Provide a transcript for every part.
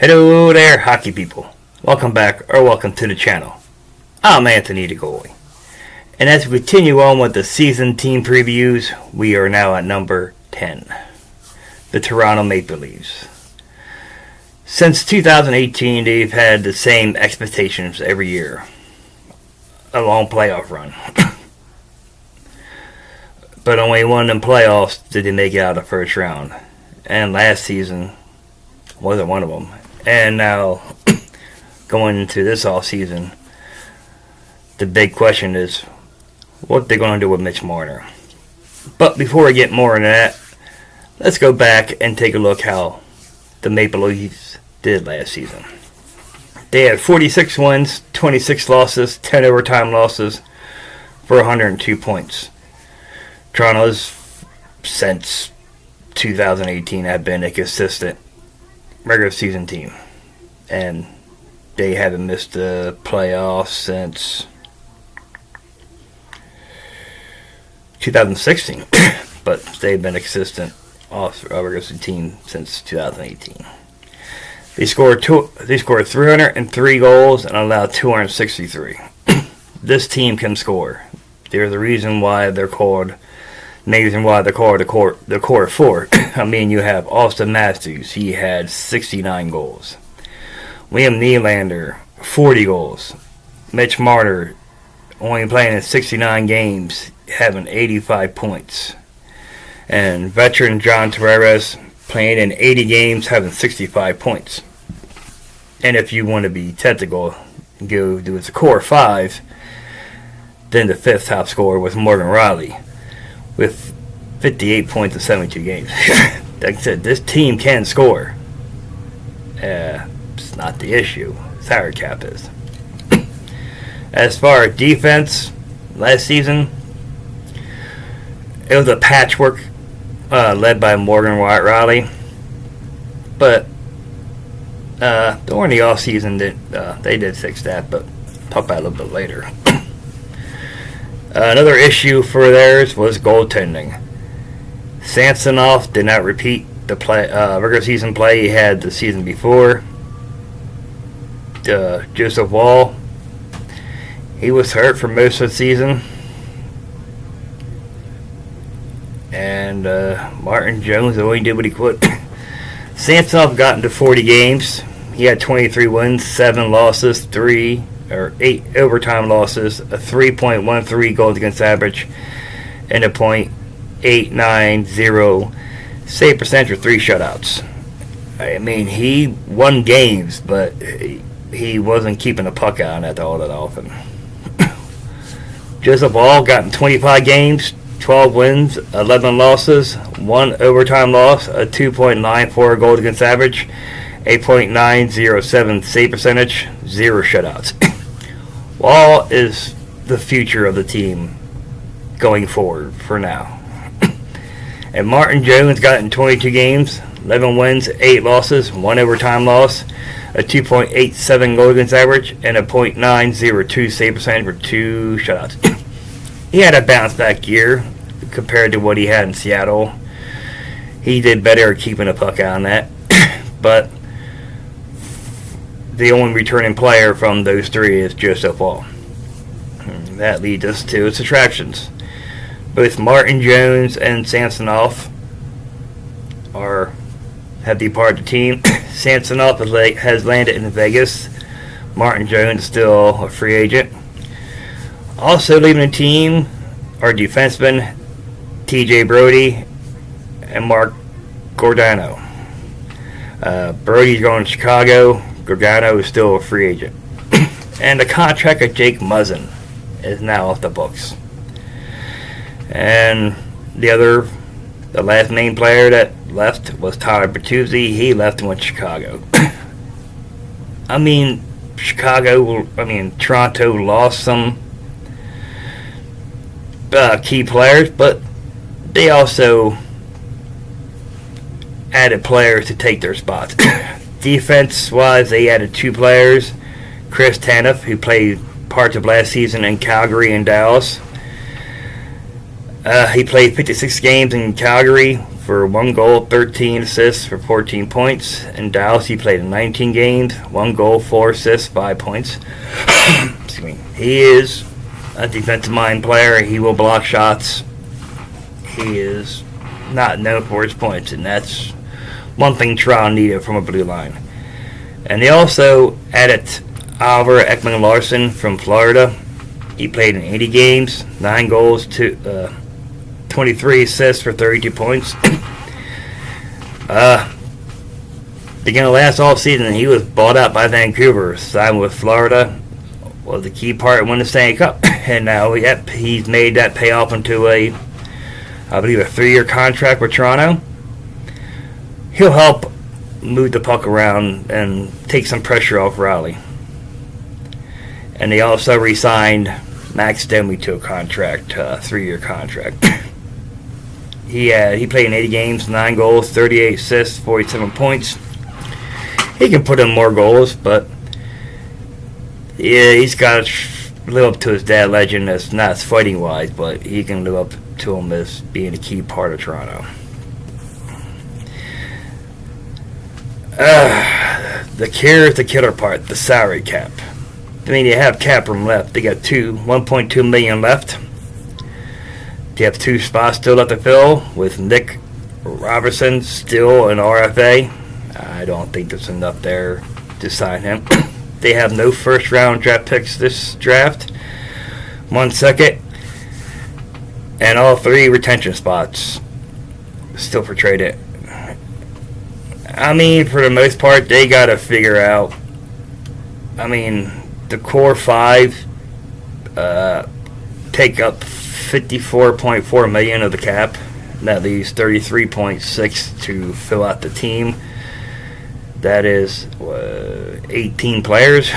Hello there, hockey people. Welcome back, or welcome to the channel. I'm Anthony the Goalie. And as we continue on with the season team previews, we are now at number 10. The Toronto Maple Leafs. Since 2018, they've had the same expectations every year. A long playoff run. But only one of them playoffs did they make it out of the first round. And last season wasn't one of them. And now, going into this offseason, the big question is what they're going to do with Mitch Marner. But before we get more into that, let's go back and take a look how the Maple Leafs did last season. They had 46 wins, 26 losses, 10 overtime losses for 102 points. Toronto's, since 2018, have been a consistent regular season team, and they haven't missed the playoffs since 2016. But they've been a consistent regular season team since 2018. They scored 303 goals and allowed 263. This team can score. They're the reason why they're called. The core four. I mean, you have Austin Matthews. He had 69 goals. Liam Nylander, 40 goals. Mitch Marner, only playing in 69 games, having 85 points. And veteran John Tavares, playing in 80 games, having 65 points. And if you want to be technical, go do the core five. Then the fifth top scorer was Morgan Rielly, with 58 points in 72 games. Like I said, this team can score. It's not the issue. Salary cap is. As far as defense, last season, it was a patchwork led by Morgan Rielly. But during the offseason, they did fix that, but I'll talk about it a little bit later. Another issue for theirs was goaltending. Samsonov did not repeat the regular season play he had the season before. Joseph Woll, he was hurt for most of the season. And Martin Jones only did what he could. Samsonov got into 40 games. He had 23 wins, 7 losses, 8 overtime losses, a 3.13 goals against average, and a .890 save percentage with 3 shutouts. I mean, he won games, but he wasn't keeping the puck out on that all that often. Joseph Woll got in 25 games, 12 wins, 11 losses, 1 overtime loss, a 2.94 goals against average, a .907 save percentage, 0 shutouts. Woll is the future of the team going forward for now. And Martin Jones got in 22 games, 11 wins, 8 losses, 1 overtime loss, a 2.87 goal against average, and a .902 save percentage for 2 shutouts. He had a bounce back year compared to what he had in Seattle. He did better at keeping the puck out on that. But the only returning player from those three is Joseph Woll. That leads us to its attractions. Both Martin Jones and Samsonov have departed the team. Samsonov has landed in Vegas. Martin Jones is still a free agent. Also leaving the team are defensemen TJ Brodie and Mark Giordano. Brodie's going to Chicago. Giordano is still a free agent. And the contract of Jake Muzzin is now off the books. And the last main player that left was Tyler Bertuzzi. He left and went to Chicago. Toronto lost some key players, but they also added players to take their spots. Defense-wise, they added 2 players. Chris Tanev, who played parts of last season in Calgary and Dallas. He played 56 games in Calgary, for 1 goal, 13 assists for 14 points. In Dallas, he played in 19 games, 1 goal, 4 assists, 5 points. Excuse me. He is a defensive-minded player. He will block shots. He is not known for his points, and that's one thing Toronto needed from a blue line. And they also added Oliver Ekman-Larsson from Florida. He played in 80 games, 9 goals, 23 assists for 32 points. Beginning of last offseason, he was bought out by Vancouver, signed with Florida, was the key part in winning the Stanley Cup. And now, he's made that pay off into I believe, a 3-year contract with Toronto. He'll help move the puck around and take some pressure off Raleigh. And they also re-signed Max Domi to a contract, 3-year contract. He played in 80 games, 9 goals, 38 assists, 47 points. He can put in more goals, but yeah, he's got to live up to his dad legend. That's not fighting wise, but he can live up to him as being a key part of Toronto. The killer part, the salary cap. I mean, you have cap room left. They got $1.2 million left. They have 2 spots still left to fill with Nick Robertson still an RFA. I don't think there's enough there to sign him. They have no first-round draft picks this draft. 1 second. And all 3 retention spots still for trade. I mean, for the most part, they got to figure out. I mean, the core 5 take up $54.4 million of the cap. And that leaves $33.6 to fill out the team. That is 18 players.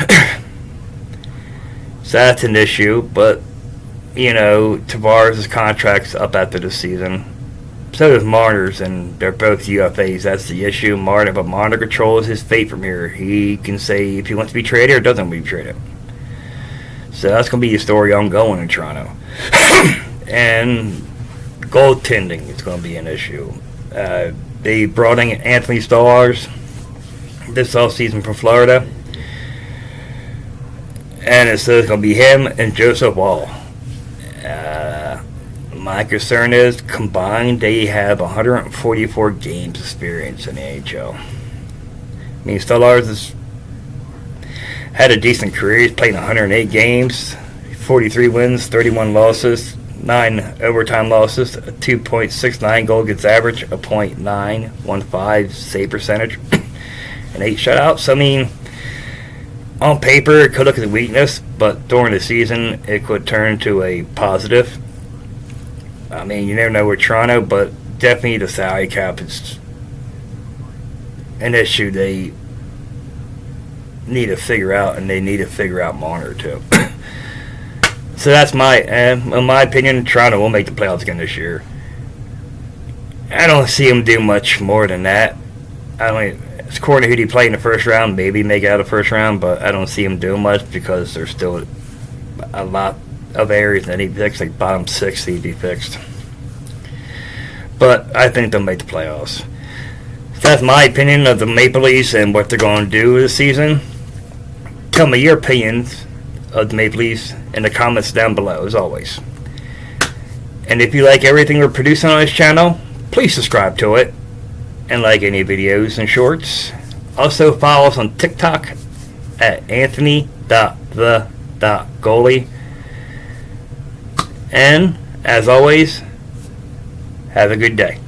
So that's an issue. But, you know, Tavares' contract's up after the season. So does Marner's, and they're both UFAs. That's the issue. But Marner controls his fate from here. He can say if he wants to be traded or doesn't want to be traded. So that's going to be the story ongoing in Toronto. And goaltending is going to be an issue. They brought in Anthony Stolarz this offseason from Florida. And it's going to be him and Joseph Woll. My concern is, combined, they have 144 games experience in the NHL. I mean, Stolarz has had a decent career. He's played 108 games, 43 wins, 31 losses, 9 overtime losses, a 2.69 goal against average, a .915 save percentage, and 8 shutouts. I mean, on paper, it could look at a weakness, but during the season, it could turn to a positive. I mean, you never know with Toronto, but definitely the salary cap is an issue they need to figure out, and they need to figure out Marner too. So that's in my opinion, Toronto will make the playoffs again this year. I don't see them do much more than that. It's according to who they play in the first round, maybe make it out of the first round, but I don't see them doing much because there's still a lot of areas that need to be fixed, like bottom 6 need to be fixed. But I think they'll make the playoffs. So that's my opinion of the Maple Leafs and what they're going to do this season. Tell me your opinions of the Maple Leafs in the comments down below, as always. And if you like everything we're producing on this channel, please subscribe to it and like any videos and shorts. Also follow us on TikTok at Anthony.the.goalie. And, as always, have a good day.